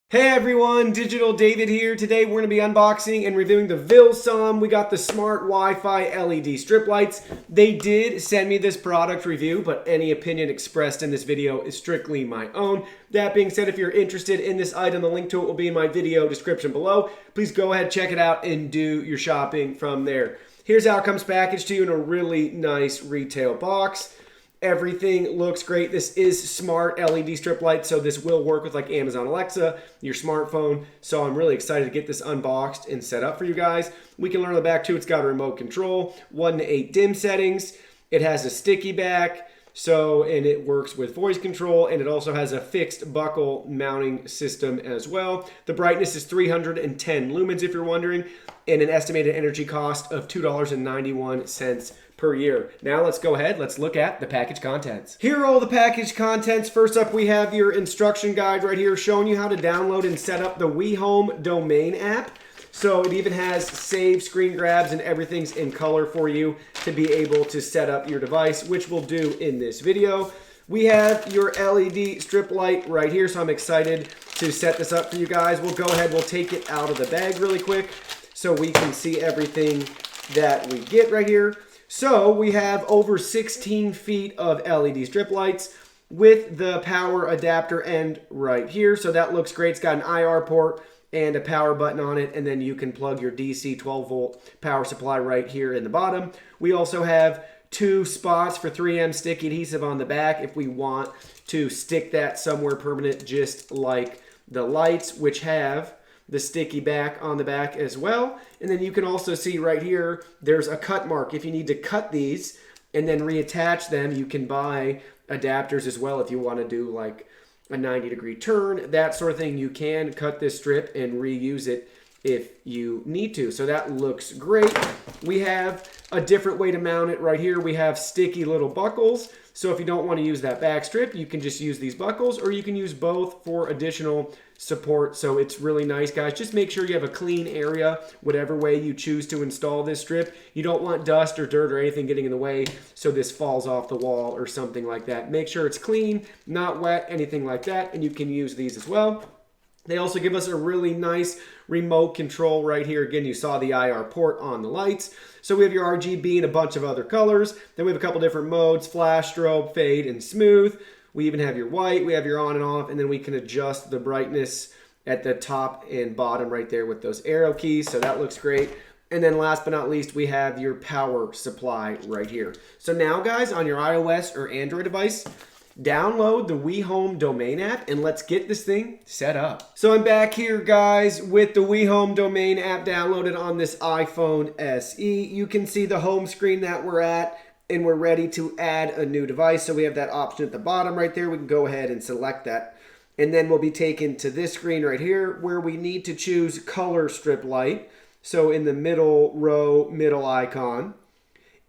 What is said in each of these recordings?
Hey everyone, Digital David here. Today we're going to be unboxing and reviewing the ViLSOM. We got the smart Wi-Fi LED strip lights. They did send me this product review, but any opinion expressed in this video is strictly my own. That being said, if you're interested in this item, the link to it will be in my video description below. Please go ahead, check it out, and do your shopping from there. Here's how it comes packaged to you in a really nice retail box. Everything looks great. This is smart LED strip light, so this will work with like Amazon Alexa, your smartphone. So I'm really excited to get this unboxed and set up for you guys. We can learn on the back too. It's got a remote control, 1 to 8 dim settings. It has a sticky back, and it works with voice control, and it also has a fixed buckle mounting system as well. The brightness is 310 lumens if you're wondering, and an estimated energy cost of $2.91 per year. Now let's go ahead, let's look at the package contents. Here are all the package contents. First up, we have your instruction guide right here showing you how to download and set up the WeHome domain app. So it even has save screen grabs and everything's in color for you to be able to set up your device, which we'll do in this video. We have your LED strip light right here, so I'm excited to set this up for you guys. We'll go ahead, we'll take it out of the bag really quick so we can see everything that we get right here. So we have over 16 feet of LED strip lights with the power adapter end right here. So that looks great. It's got an IR port and a power button on it, and then you can plug your DC 12 volt power supply right here in the bottom. We also have 2 spots for 3M stick adhesive on the back if we want to stick that somewhere permanent, just like the lights, which have the sticky back on the back as well. And then you can also see right here, there's a cut mark. If you need to cut these and then reattach them, you can buy adapters as well if you want to do like a 90-degree turn, that sort of thing. You can cut this strip and reuse it if you need to. So that looks great. We have a different way to mount it right here. We have sticky little buckles. So if you don't want to use that back strip, you can just use these buckles, or you can use both for additional support. So it's really nice, guys. Just make sure you have a clean area, whatever way you choose to install this strip. You don't want dust or dirt or anything getting in the way so this falls off the wall or something like that. Make sure it's clean, not wet, anything like that, and you can use these as well. They also give us a really nice remote control right here. Again, you saw the IR port on the lights. So we have your RGB and a bunch of other colors. Then we have a couple different modes: flash, strobe, fade, and smooth. We even have your white, we have your on and off, and then we can adjust the brightness at the top and bottom right there with those arrow keys. So that looks great. And then last but not least, we have your power supply right here. So now, guys, on your iOS or Android device, download the WeHome domain app and let's get this thing set up. So I'm back here, guys, with the WeHome domain app downloaded on this iPhone SE. You can see the home screen that we're at, and we're ready to add a new device. So we have that option at the bottom right there. We can go ahead and select that. And then we'll be taken to this screen right here where we need to choose color strip light. So in the middle row, middle icon.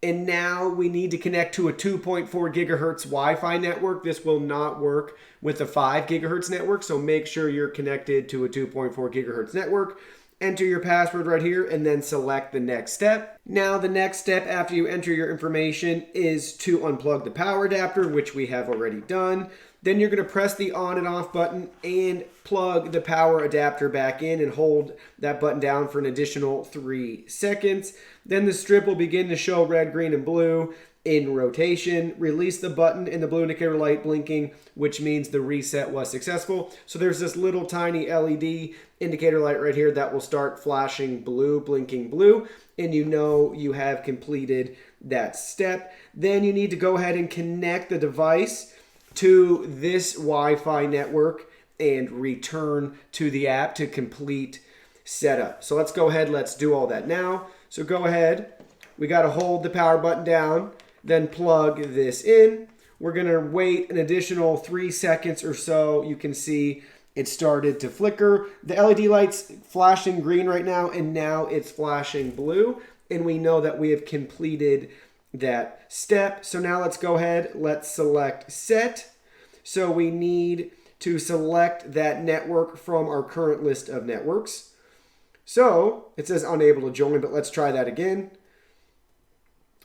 And now we need to connect to a 2.4 gigahertz Wi-Fi network. This will not work with a 5 gigahertz network, so make sure you're connected to a 2.4 gigahertz network. Enter your password right here and then select the next step. Now the next step after you enter your information is to unplug the power adapter, which we have already done. Then you're going to press the on and off button and plug the power adapter back in and hold that button down for an additional 3 seconds. Then the strip will begin to show red, green, and blue in rotation. Release the button and the blue indicator light blinking, which means the reset was successful. So there's this little tiny LED indicator light right here that will start flashing blue, blinking blue, and you know you have completed that step. Then you need to go ahead and connect the device to this Wi-Fi network and return to the app to complete setup. So let's go ahead, let's do all that now. So go ahead, we got to hold the power button down, then plug this in. We're going to wait an additional 3 seconds or so. You can see it started to flicker. The LED light's flashing green right now, and now it's flashing blue. And we know that we have completed that step. So now let's go ahead, let's select set. So we need to select that network from our current list of networks. So it says unable to join, but let's try that again.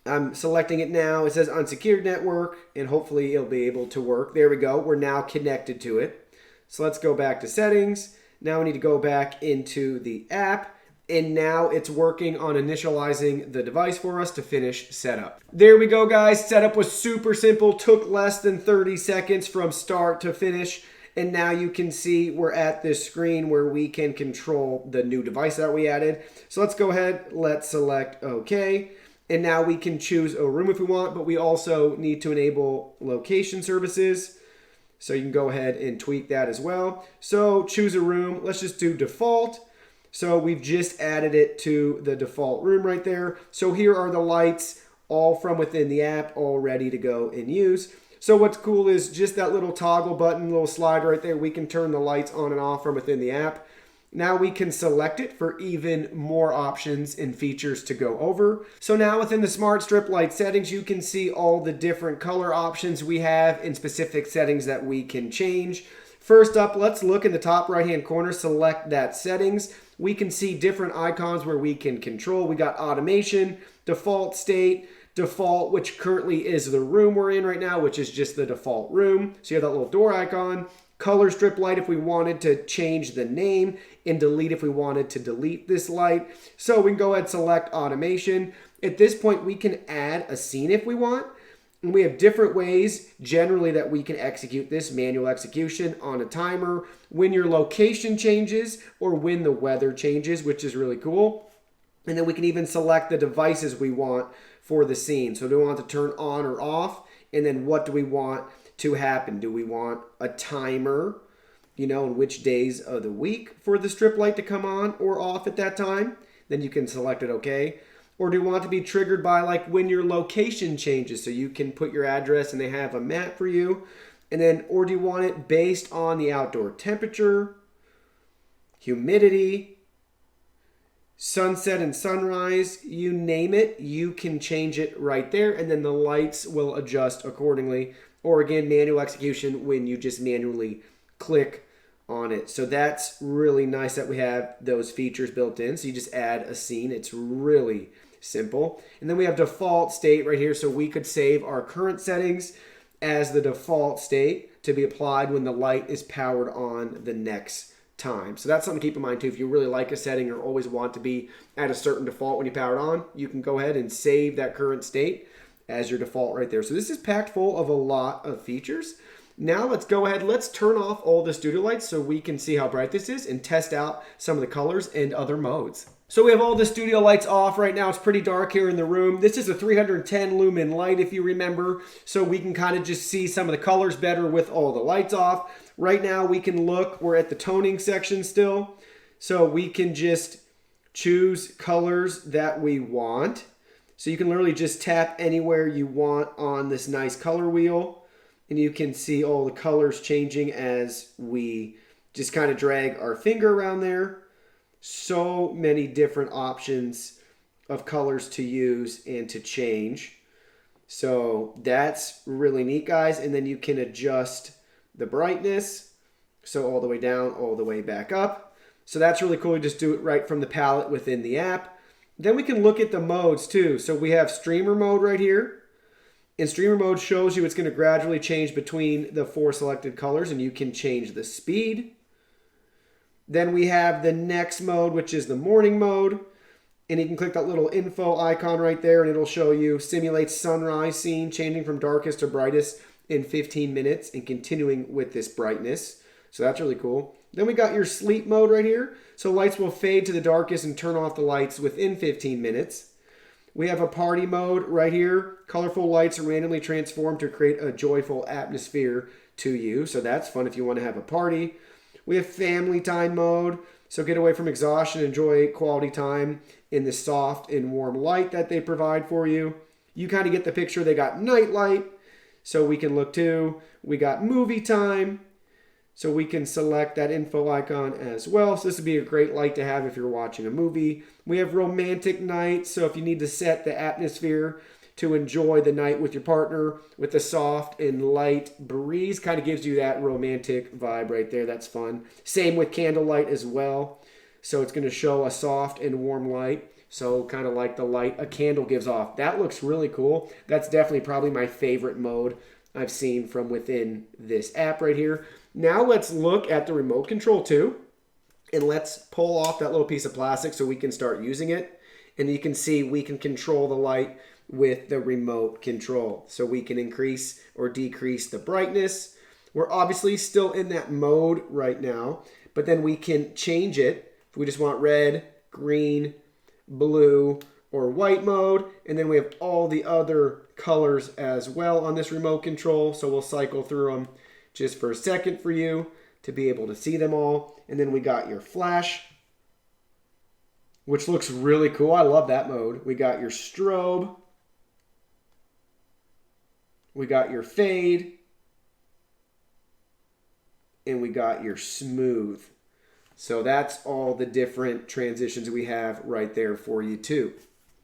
I'm selecting it now. It says unsecured network, and hopefully it'll be able to work. There we go. We're now connected to it. So let's go back to settings. Now we need to go back into the app, and now it's working on initializing the device for us to finish setup. There we go, guys. Setup was super simple. Took less than 30 seconds from start to finish. And now you can see we're at this screen where we can control the new device that we added. So let's go ahead. Let's select OK. And now we can choose a room if we want, but we also need to enable location services. So you can go ahead and tweak that as well. So choose a room. Let's just do default. So we've just added it to the default room right there. So here are the lights all from within the app, all ready to go and use. So what's cool is just that little toggle button, little slide right there. We can turn the lights on and off from within the app. Now we can select it for even more options and features to go over. So now within the smart strip light settings, you can see all the different color options we have in specific settings that we can change. First up, let's look in the top right-hand corner, select that settings. We can see different icons where we can control. We got automation, default state, default, which currently is the room we're in right now, which is just the default room. So you have that little door icon. Color strip light if we wanted to change the name, and delete if we wanted to delete this light. So we can go ahead and select automation. At this point, we can add a scene if we want. And we have different ways generally that we can execute this manual execution on a timer when your location changes or when the weather changes, which is really cool. And then we can even select the devices we want for the scene. So do we want to turn on or off? And then what do we want to happen? Do we want a timer, in which days of the week for the strip light to come on or off at that time? Then you can select it OK. Or do you want it to be triggered by like when your location changes? So you can put your address and they have a map for you. And then, or do you want it based on the outdoor temperature, humidity, sunset and sunrise, you name it, you can change it right there. And then the lights will adjust accordingly. Or again, manual execution when you just manually click on it. So that's really nice that we have those features built in. So you just add a scene. It's really simple. And then we have default state right here. So we could save our current settings as the default state to be applied when the light is powered on the next time. So that's something to keep in mind too. If you really like a setting or always want to be at a certain default when you power it on, you can go ahead and save that current state as your default right there. So this is packed full of a lot of features. Now let's go ahead, let's turn off all the studio lights so we can see how bright this is and test out some of the colors and other modes. So we have all the studio lights off right now. It's pretty dark here in the room. This is a 310 lumen light if you remember. So we can kind of just see some of the colors better with all the lights off. Right now we can look, we're at the toning section still. So we can just choose colors that we want. So you can literally just tap anywhere you want on this nice color wheel. And you can see all the colors changing as we just kind of drag our finger around there. So many different options of colors to use and to change. So that's really neat, guys. And then you can adjust the brightness. So all the way down, all the way back up. So that's really cool. You just do it right from the palette within the app. Then we can look at the modes too. So we have streamer mode right here. And streamer mode shows you it's going to gradually change between the 4 selected colors, and you can change the speed. Then we have the next mode, which is the morning mode. And you can click that little info icon right there, and it'll show you simulate sunrise scene, changing from darkest to brightest in 15 minutes and continuing with this brightness. So that's really cool. Then we got your sleep mode right here. So lights will fade to the darkest and turn off the lights within 15 minutes. We have a party mode right here. Colorful lights are randomly transformed to create a joyful atmosphere to you. So that's fun if you want to have a party. We have family time mode. So get away from exhaustion, enjoy quality time in the soft and warm light that they provide for you. You kind of get the picture. They got night light. So we can look too. We got movie time. So we can select that info icon as well. So this would be a great light to have if you're watching a movie. We have romantic night. So if you need to set the atmosphere to enjoy the night with your partner with the soft and light breeze, kind of gives you that romantic vibe right there. That's fun. Same with candlelight as well. So it's going to show a soft and warm light. So kind of like the light a candle gives off. That looks really cool. That's definitely probably my favorite mode I've seen from within this app right here. Now let's look at the remote control too. And let's pull off that little piece of plastic so we can start using it. And you can see we can control the light with the remote control. So we can increase or decrease the brightness. We're obviously still in that mode right now, but then we can change it. If we just want red, green, blue, or white mode, and then we have all the other colors as well on this remote control. So we'll cycle through them just for a second for you to be able to see them all. And then we got your flash, which looks really cool. I love that mode. We got your strobe. We got your fade. And we got your smooth. So that's all the different transitions we have right there for you too.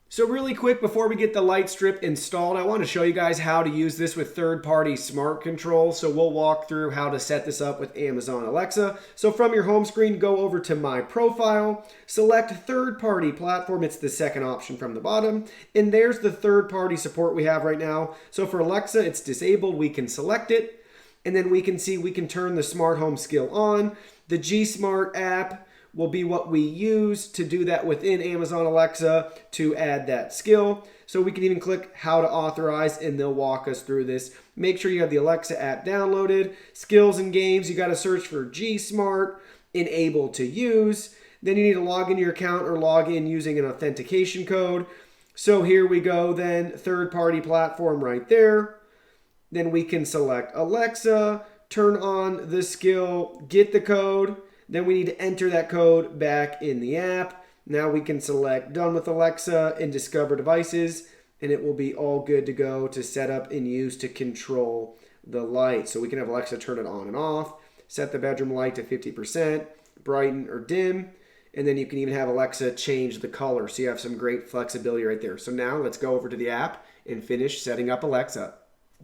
So really quick, before we get the light strip installed, I want to show you guys how to use this with third-party smart controls. So we'll walk through how to set this up with Amazon Alexa. So from your home screen, go over to My Profile, select third-party platform. It's the second option from the bottom. And there's the third-party support we have right now. So for Alexa, it's disabled. We can select it. And then we can see we can turn the smart home skill on. The G Smart app will be what we use to do that within Amazon Alexa to add that skill. So we can even click how to authorize and they'll walk us through this. Make sure you have the Alexa app downloaded. Skills and games, you got to search for G Smart, enable to use. Then you need to log into your account or log in using an authentication code. So here we go then, third-party platform right there. Then we can select Alexa, turn on the skill, get the code. Then we need to enter that code back in the app. Now we can select Done with Alexa and Discover Devices, and it will be all good to go to set up and use to control the light. So we can have Alexa turn it on and off, set the bedroom light to 50%, brighten or dim, and then you can even have Alexa change the color. So you have some great flexibility right there. So now let's go over to the app and finish setting up Alexa.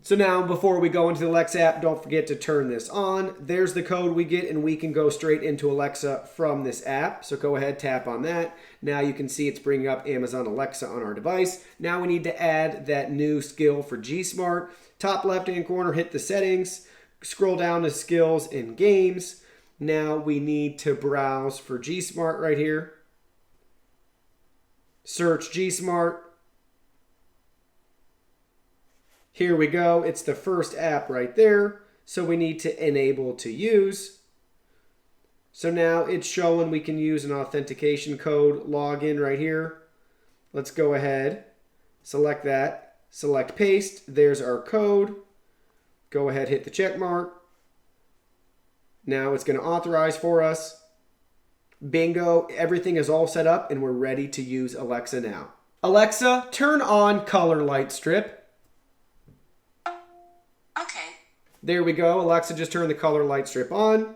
So now, before we go into the Alexa app, don't forget to turn this on. There's the code we get, and we can go straight into Alexa from this app. So go ahead, tap on that. Now you can see it's bringing up Amazon Alexa on our device. Now we need to add that new skill for G Smart. Top left-hand corner, hit the settings. Scroll down to skills and games. Now we need to browse for G Smart right here. Search G Smart. Here we go. It's the first app right there. So we need to enable to use. So now it's showing we can use an authentication code login right here. Let's go ahead, select that, select paste. There's our code. Go ahead, hit the check mark. Now it's going to authorize for us. Bingo, everything is all set up and we're ready to use Alexa now. Alexa, turn on color light strip. There we go. Alexa just turned the color light strip on.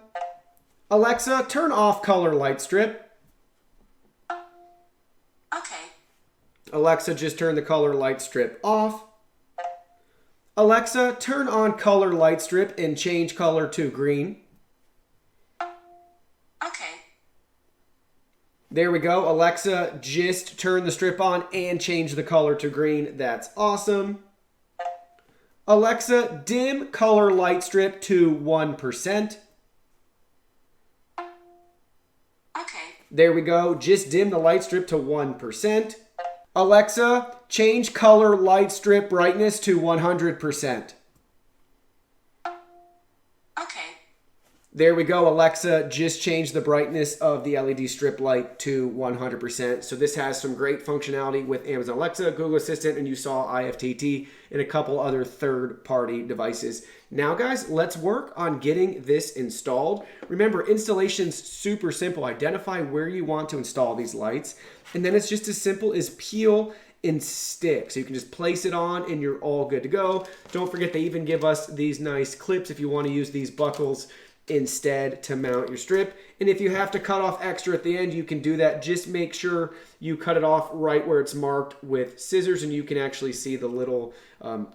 Alexa, turn off color light strip. Okay. Alexa just turned the color light strip off. Alexa, turn on color light strip and change color to green. Okay. There we go. Alexa just turned the strip on and changed the color to green. That's awesome. Alexa, dim color light strip to 1%. Okay. There we go. Just dim the light strip to 1%. Alexa, change color light strip brightness to 100%. Okay. There we go. Alexa just changed the brightness of the LED strip light to 100%. So this has some great functionality with Amazon Alexa, Google Assistant, and you saw IFTT and a couple other third-party devices. Now, guys, let's work on getting this installed. Remember, installation's super simple. Identify where you want to install these lights, and then it's just as simple as peel and stick. So you can just place it on and you're all good to go. Don't forget they even give us these nice clips if you want to use these buckles instead to mount your strip. And if you have to cut off extra at the end, you can do that. Just make sure you cut it off right where it's marked with scissors, and you can actually see the little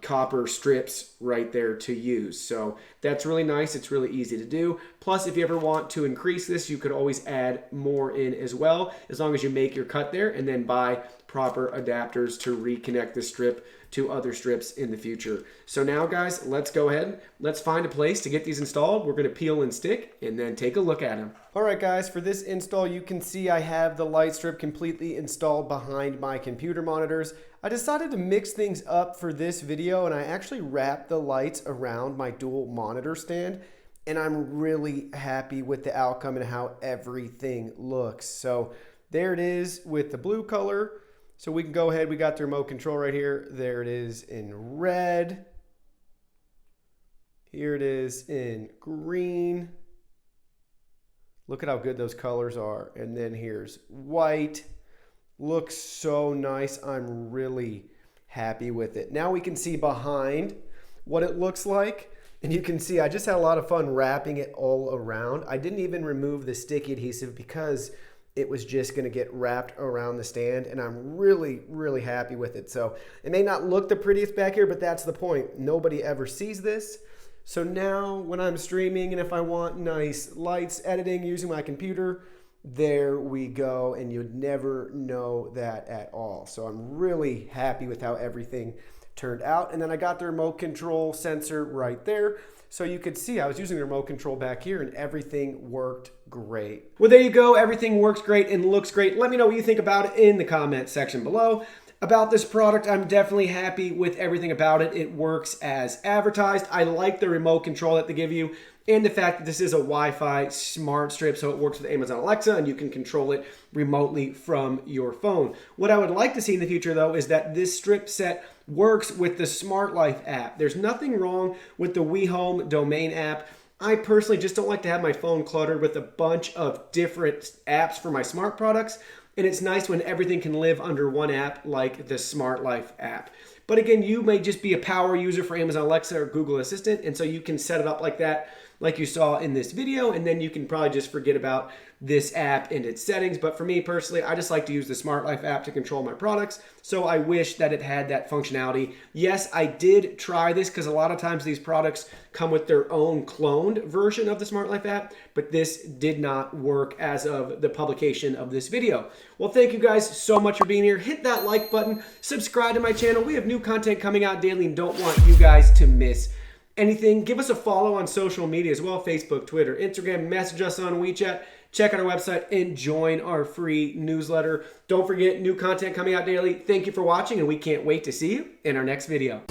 copper strips right there to use. So that's really nice. It's really easy to do. Plus, if you ever want to increase this, you could always add more in as well, as long as you make your cut there and then buy proper adapters to reconnect the strip to other strips in the future. So now, guys, let's go ahead. Let's find a place to get these installed. We're going to peel and stick and then take a look at them. All right, guys, for this install, you can see I have the light strip completely installed behind my computer monitors. I decided to mix things up for this video, and I actually wrapped the lights around my dual monitor stand, and I'm really happy with the outcome and how everything looks. So there it is with the blue color. So we can go ahead, we got the remote control right here. There it is in red. Here it is in green. Look at how good those colors are. And then here's white. Looks so nice. I'm really happy with it. Now we can see behind what it looks like. And you can see I just had a lot of fun wrapping it all around. I didn't even remove the sticky adhesive because it was just going to get wrapped around the stand, and I'm really, really happy with it. So it may not look the prettiest back here, but that's the point. Nobody ever sees this. So now when I'm streaming and if I want nice lights editing using my computer, there we go, and you'd never know that at all. So I'm really happy with how everything turned out. And then I got the remote control sensor right there. So you could see I was using the remote control back here and everything worked great. Well, there you go. Everything works great and looks great. Let me know what you think about it in the comment section below. About this product, I'm definitely happy with everything about it. It works as advertised. I like the remote control that they give you and the fact that this is a Wi-Fi smart strip, so it works with Amazon Alexa and you can control it remotely from your phone. What I would like to see in the future, though, is that this strip set works with the Smart Life app. There's nothing wrong with the WeHome domain app. I personally just don't like to have my phone cluttered with a bunch of different apps for my smart products. And it's nice when everything can live under one app like the Smart Life app. But again, you may just be a power user for Amazon Alexa or Google Assistant, and so you can set it up like that, like you saw in this video, and then you can probably just forget about this app and its settings. But for me personally, I just like to use the Smart Life app to control my products, so I wish that it had that functionality. Yes, I did try this because a lot of times these products come with their own cloned version of the Smart Life app, but this did not work as of the publication of this video. Well, thank you guys so much for being here. Hit that like button, subscribe to my channel. We have new content coming out daily and don't want you guys to miss anything. Give us a follow on social media as well, Facebook, Twitter, Instagram, message us on WeChat, check out our website, and join our free newsletter. Don't forget, new content coming out daily. Thank you for watching, and we can't wait to see you in our next video.